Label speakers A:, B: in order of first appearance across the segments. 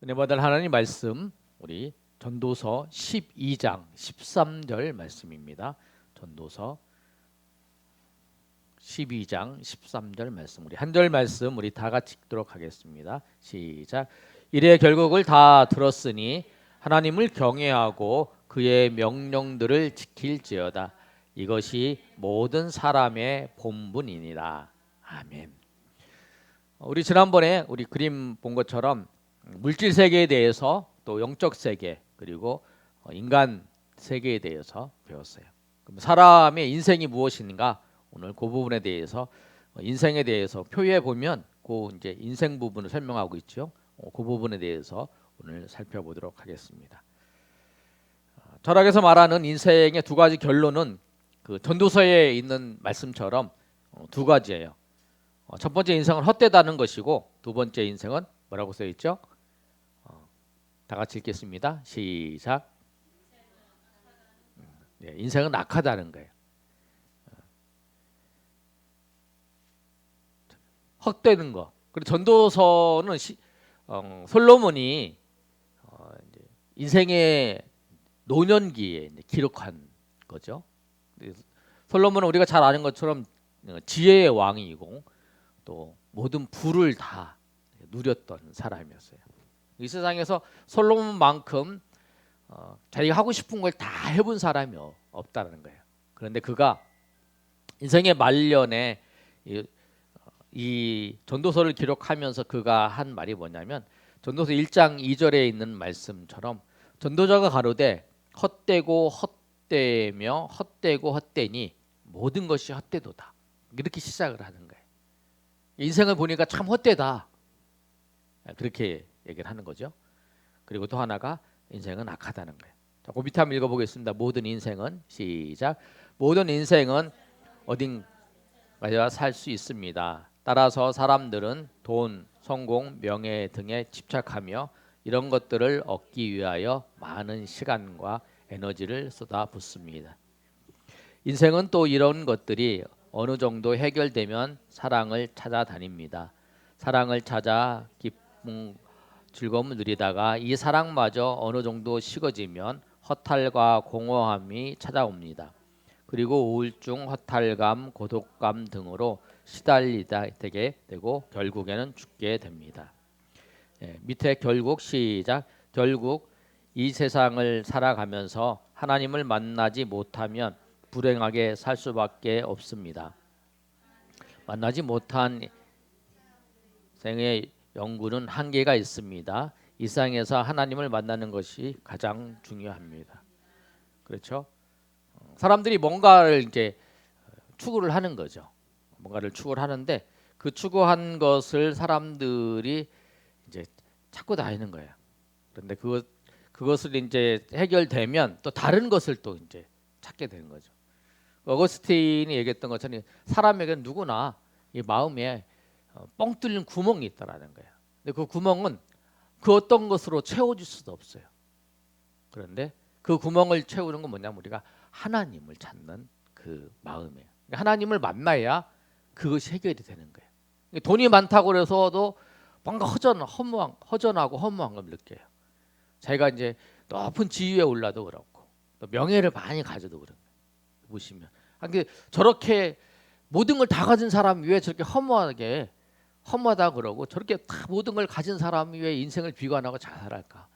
A: 은혜 받을 하나님 말씀, 우리 전도서 12장 13절 말씀입니다. 전도서 12장 13절 말씀, 우리 한 절 말씀 우리 다 같이 읽도록 하겠습니다. 시작. 이래 결국을 다 들었으니 하나님을 경외하고 그의 명령들을 지킬지어다. 이것이 모든 사람의 본분이니라. 아멘. 우리 지난번에 우리 그림 본 것처럼 물질 세계에 대해서, 또 영적 세계, 그리고 인간 세계에 대해서 배웠어요. 그럼 사람의 인생이 무엇인가? 오늘 그 부분에 대해서, 인생에 대해서 표에 보면 그 이제 인생 부분을 설명하고 있죠. 그 부분에 대해서 오늘 살펴보도록 하겠습니다. 철학에서 말하는 인생의 두 가지 결론은 그 전도서에 있는 말씀처럼 두 가지예요. 첫 번째 인생은 헛되다는 것이고, 두 번째 인생은 뭐라고 써 있죠? 다 같이 읽겠습니다. 시작. 네, 인생은 악하다는 거예요. 헛되는 거. 그리고 전도서는 솔로몬이 이제 인생의 노년기에 이제 기록한 거죠. 솔로몬은 우리가 잘 아는 것처럼 지혜의 왕이고 또 모든 부를 다 누렸던 사람이었어요. 이 세상에서 솔로몬만큼 자기가 하고 싶은 걸 다 해본 사람이 없다는 거예요. 그런데 그가 인생의 말년에 이 전도서를 기록하면서 그가 한 말이 뭐냐면, 전도서 1장 2절에 있는 말씀처럼 전도자가 가로되 헛되고 헛되며 헛되고 헛되니 모든 것이 헛되도다. 이렇게 시작을 하는 거예요. 인생을 보니까 참 헛되다. 그렇게 얘기를 하는 거죠. 그리고 또 하나가 인생은 악하다는 거예요. 자, 그 밑에 한번 읽어보겠습니다. 모든 인생은, 시작. 모든 인생은 어딘가에 살 수 있습니다. 따라서 사람들은 돈, 성공, 명예 등에 집착하며 이런 것들을 얻기 위하여 많은 시간과 에너지를 쏟아붓습니다. 인생은 또 이런 것들이 어느 정도 해결되면 사랑을 찾아다닙니다. 사랑을 찾아 기쁨, 즐거움을 누리다가 이 사랑마저 어느 정도 식어지면 허탈과 공허함이 찾아옵니다. 그리고 우울증, 허탈감, 고독감 등으로 시달리게 되고 결국에는 죽게 됩니다. 밑에 결국, 시작. 결국 이 세상을 살아가면서 하나님을 만나지 못하면 불행하게 살 수밖에 없습니다. 만나지 못한 생의 연구는 한계가 있습니다. 이 세상에서 하나님을 만나는 것이 가장 중요합니다. 그렇죠? 사람들이 뭔가를 이제 추구를 하는 거죠. 뭔가를 추구를 하는데 그 추구한 것을 사람들이 이제 찾고 다니는 거예요. 그런데 그것을 이제 해결되면 또 다른 것을 또 이제 찾게 되는 거죠. 어거스틴이 얘기했던 것처럼 사람에게는 누구나 이 마음에 뻥 뚫린 구멍이 있다라는 거예요. 근데 그 구멍은 그 어떤 것으로 채워질 수도 없어요. 그런데 그 구멍을 채우는 건 뭐냐면 우리가 하나님을 찾는 그 마음이에요. 하나님을 만나야 그것이 해결이 되는 거예요. 돈이 많다고 해서도 뭔가 허전하고 허무한 걸 느껴요. 자기가 이제 높은 지위에 올라도 그렇고 또 명예를 많이 가져도 그런 거예요. 보시면 저렇게 모든 걸 다 가진 사람이 왜 저렇게 허무하다 그러고, 저렇게 다 모든 걸 가진 사람이 왜 인생을 비관하고 자살할까?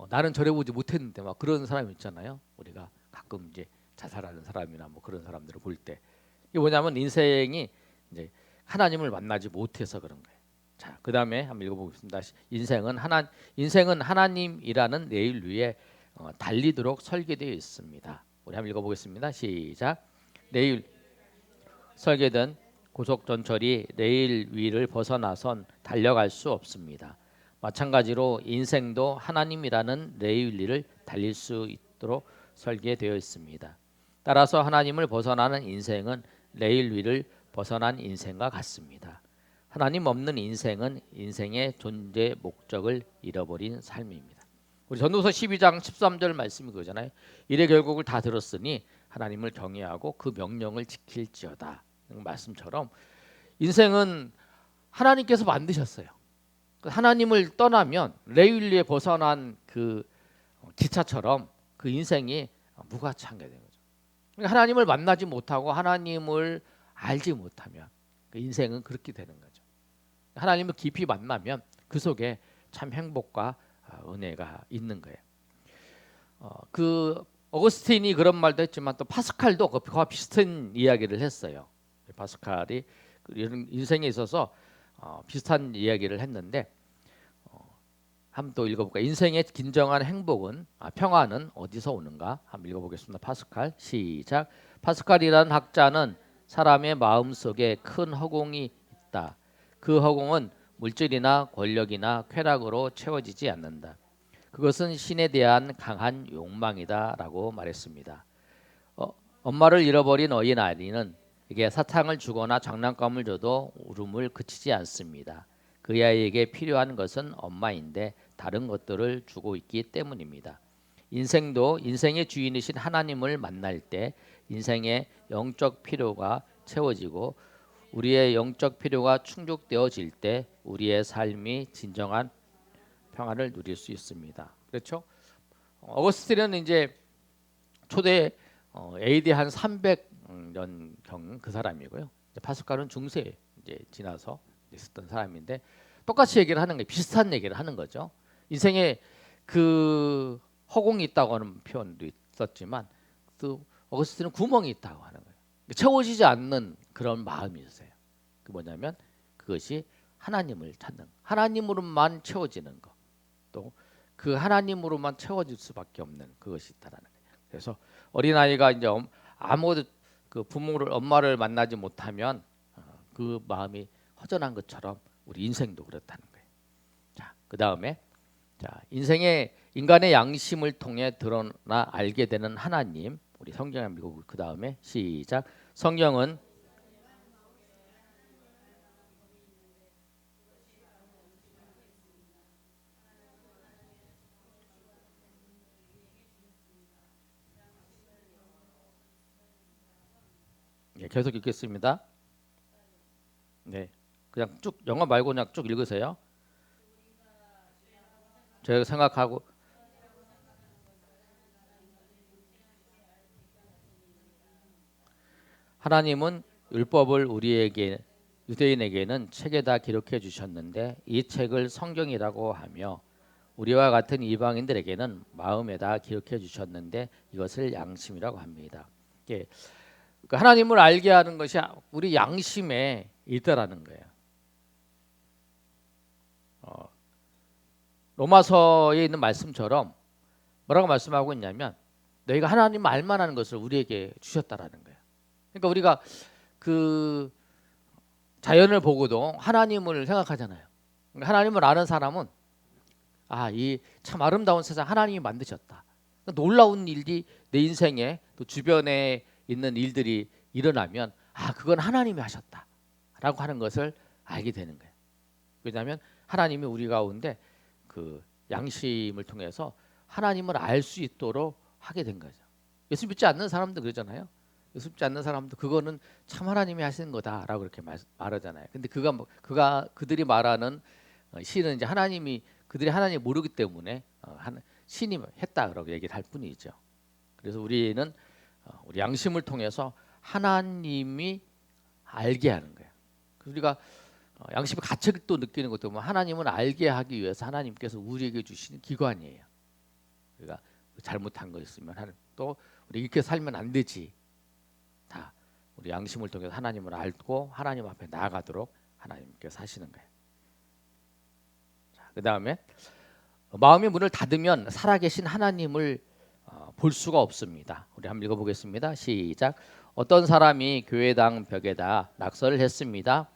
A: 나는 저래 보지 못했는데 막 그런 사람이 있잖아요. 우리가 가끔 이제 자살하는 사람이나 뭐 그런 사람들을 볼 때 이게 뭐냐면 인생이 이제 하나님을 만나지 못해서 그런 거예요. 자, 그 다음에 한번 읽어보겠습니다. 인생은 하나님이라는 레일 위에 달리도록 설계되어 있습니다. 우리 한번 읽어보겠습니다. 시작. 레일 설계된 고속 전철이 레일 위를 벗어나선 달려갈 수 없습니다. 마찬가지로 인생도 하나님이라는 레일 위를 달릴 수 있도록 설계되어 있습니다. 따라서 하나님을 벗어나는 인생은 레일 위를 벗어난 인생과 같습니다. 하나님 없는 인생은 인생의 존재 목적을 잃어버린 삶입니다. 우리 전도서 12장 13절 말씀이 그거잖아요. 이래 결국을 다 들었으니 하나님을 경외하고 그 명령을 지킬지어다. 말씀처럼 인생은 하나님께서 만드셨어요. 하나님을 떠나면 레일리에 벗어난 그 기차처럼 그 인생이 무가치하게 되는 거죠. 그러니까 하나님을 만나지 못하고 하나님을 알지 못하면 그 인생은 그렇게 되는 거죠. 하나님을 깊이 만나면 그 속에 참 행복과 은혜가 있는 거예요. 그 어거스틴이 그런 말도 했지만 또 파스칼도 그와 비슷한 이야기를 했어요. 파스칼이 이런 인생에 있어서 비슷한 이야기를 했는데 한번 또 읽어볼까요? 인생의 진정한 행복은 평안은 어디서 오는가? 한번 읽어보겠습니다. 파스칼 시작. 파스칼이라는 학자는 사람의 마음 속에 큰 허공이 있다. 그 허공은 물질이나 권력이나 쾌락으로 채워지지 않는다. 그것은 신에 대한 강한 욕망이다라고 말했습니다. 엄마를 잃어버린 어린아이는 이게 사탕을 주거나 장난감을 줘도 울음을 그치지 않습니다. 그 아이에게 필요한 것은 엄마인데 다른 것들을 주고 있기 때문입니다. 인생도 인생의 주인이신 하나님을 만날 때 인생의 영적 필요가 채워지고 우리의 영적 필요가 충족되어질 때 우리의 삶이 진정한 평안을 누릴 수 있습니다. 그렇죠? 어거스틴은 이제 초대 AD 한 300년경 그 사람이고요. 파스칼은 중세 이제 지나서 있었던 사람인데 똑같이 얘기를 하는 게 비슷한 얘기를 하는 거죠. 인생에 그 허공이 있다고 하는 표현도 있었지만 또 어거스틴은 구멍이 있다고 하는 거예요. 채워지지 않는 그런 마음이 있어요. 그 뭐냐면 그것이 하나님을 찾는, 하나님으로만 채워지는 것, 또 그 하나님으로만 채워질 수밖에 없는 그것이 있다라는 거예요. 그래서 어린아이가 이제 아무도 그 부모를 엄마를 만나지 못하면 그 마음이 허전한 것처럼 우리 인생도 그렇다는 거예요. 자, 그 다음에 인생의 인간의 양심을 통해 드러나 알게 되는 하나님, 우리 성경에 한번 읽어보고 그 다음에 시작. 성경은 계속 읽겠습니다. 네, 그냥 쭉 영어 말고 그냥 쭉 읽으세요. 제가 생각하고 하나님은 율법을 우리에게 유대인에게는 책에다 기록해 주셨는데 이 책을 성경이라고 하며 우리와 같은 이방인들에게는 마음에다 기록해 주셨는데 이것을 양심이라고 합니다. 예, 그 하나님을 알게 하는 것이 우리 양심에 있다라는 거예요. 로마서에 있는 말씀처럼 뭐라고 말씀하고 있냐면 너희가 하나님 알만한 것을 우리에게 주셨다라는 거예요. 그러니까 우리가 그 자연을 보고도 하나님을 생각하잖아요. 그러니까 하나님을 아는 사람은 이 참 아름다운 세상 하나님이 만드셨다. 그러니까 놀라운 일이 내 인생에 또 주변에 있는 일들이 일어나면 그건 하나님이 하셨다라고 하는 것을 알게 되는 거예요. 왜냐하면 하나님이 우리 가운데 그 양심을 통해서 하나님을 알 수 있도록 하게 된 거죠. 예수 믿지 않는 사람도 그러잖아요. 예수 믿지 않는 사람도 그거는 참 하나님이 하시는 거다라고 그렇게 말하잖아요. 근데 그들이 말하는 신은 이제 그들이 하나님 모르기 때문에 신이 했다라고 얘기를 할 뿐이죠. 그래서 우리는 우리 양심을 통해서 하나님이 알게 하는 거예요. 우리가 양심의 가책을 또 느끼는 것도 보면 하나님을 알게 하기 위해서 하나님께서 우리에게 주시는 기관이에요. 우리가 잘못한 거 있으면 또 우리 이렇게 살면 안 되지. 다 우리 양심을 통해서 하나님을 알고 하나님 앞에 나아가도록 하나님께서 하시는 거예요. 그 다음에 마음의 문을 닫으면 살아계신 하나님을 볼 수가 없습니다. 우리 한번 읽어보겠습니다. 시작. 어떤 사람이 교회당 벽에다 낙서를 했습니다.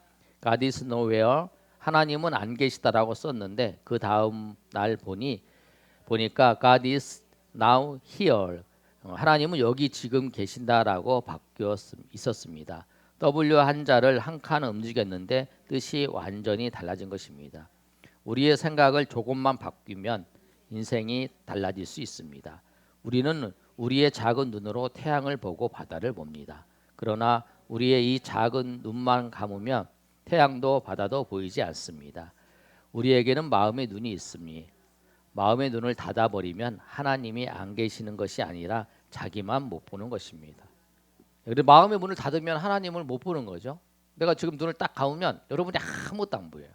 A: God is nowhere. 하나님은 안 계시다라고 썼는데 그 다음 날 보니까 God is now here. 하나님은 여기 지금 계신다라고 바뀌어 있었습니다. W 한자를 한 칸 움직였는데 뜻이 완전히 달라진 것입니다. 우리의 생각을 조금만 바뀌면 인생이 달라질 수 있습니다. 우리는 우리의 작은 눈으로 태양을 보고 바다를 봅니다. 그러나 우리의 이 작은 눈만 감으면 태양도 바다도 보이지 않습니다. 우리에게는 마음의 눈이 있으니 마음의 눈을 닫아버리면 하나님이 안 계시는 것이 아니라 자기만 못 보는 것입니다. 그런데 마음의 문을 닫으면 하나님을 못 보는 거죠. 내가 지금 눈을 딱 감으면 여러분이 아무것도 안 보여요.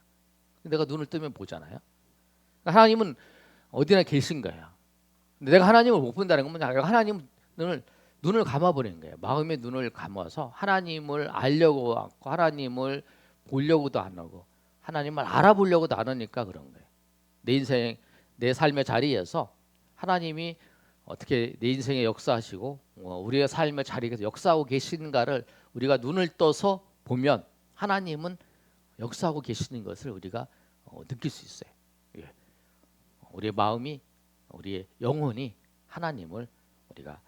A: 내가 눈을 뜨면 보잖아요. 그러니까 하나님은 어디나 계신 거예요. 근데 내가 하나님을 못 본다는 건 뭐냐? 내가 하나님을 눈을 감아버리는 거예요. 마음의 눈을 감아서 하나님을 알려고 하고 하나님을 보려고도 안 하고 하나님을 알아보려고도 안 하니까 그런 거예요. 내 인생, 내 삶의 자리에서 하나님이 어떻게 내 인생에 역사하시고 우리의 삶의 자리에서 역사하고 계시는가를 우리가 눈을 떠서 보면 하나님은 역사하고 계시는 것을 우리가 느낄 수 있어요. 예. 우리의 마음이, 우리의 영혼이 하나님을 우리가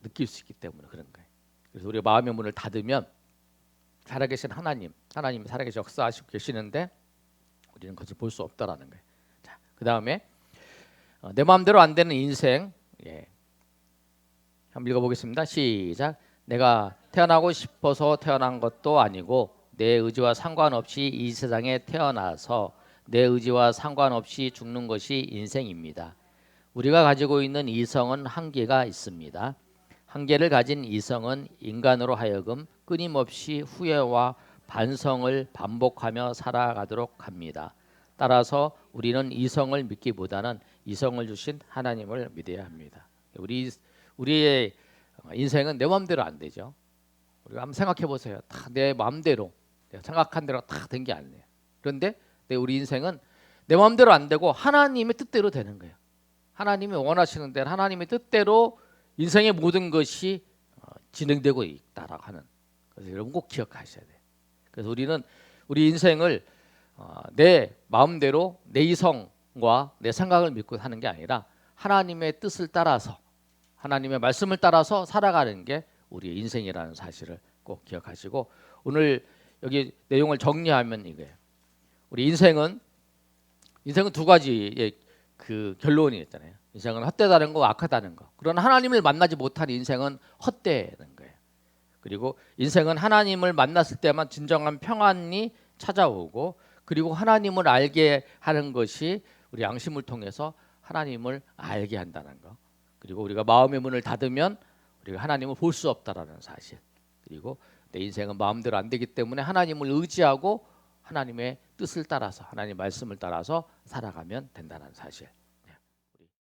A: 느낄 수 있기 때문에 그런 거예요. 그래서 우리의 마음의 문을 닫으면 살아계신 하나님이 살아계신 역사하시고 계시는데 우리는 그것을 볼 수 없다라는 거예요. 자, 그 다음에 내 마음대로 안 되는 인생. 예. 한번 읽어보겠습니다. 시작. 내가 태어나고 싶어서 태어난 것도 아니고 내 의지와 상관없이 이 세상에 태어나서 내 의지와 상관없이 죽는 것이 인생입니다. 우리가 가지고 있는 이성은 한계가 있습니다. 한계를 가진 이성은 인간으로 하여금 끊임없이 후회와 반성을 반복하며 살아가도록 합니다. 따라서 우리는 이성을 믿기보다는 이성을 주신 하나님을 믿어야 합니다. 우리의 인생은 내 마음대로 안 되죠. 우리가 한번 생각해 보세요. 다 내 마음대로 내가 생각한 대로 다 된 게 아니에요. 그런데 우리 인생은 내 마음대로 안 되고 하나님의 뜻대로 되는 거예요. 하나님이 원하시는 대로 하나님의 뜻대로 인생의 모든 것이 진행되고 있다라고 하는. 그래서 여러분 꼭 기억하셔야 돼요. 그래서 우리는 우리 인생을 내 마음대로 내 이성과 내 생각을 믿고 사는 게 아니라 하나님의 뜻을 따라서 하나님의 말씀을 따라서 살아가는 게 우리의 인생이라는 사실을 꼭 기억하시고 오늘 여기 내용을 정리하면 이거예요. 우리 인생은 두 가지의 그 결론이 있잖아요. 인생은 헛되다는 거, 악하다는 거. 그러나 하나님을 만나지 못한 인생은 헛되는 거예요. 그리고 인생은 하나님을 만났을 때만 진정한 평안이 찾아오고 그리고 하나님을 알게 하는 것이 우리 양심을 통해서 하나님을 알게 한다는 거. 그리고 우리가 마음의 문을 닫으면 우리가 하나님을 볼 수 없다라는 사실. 그리고 내 인생은 마음대로 안 되기 때문에 하나님을 의지하고 하나님의 뜻을 따라서 하나님의 말씀을 따라서 살아가면 된다는 사실.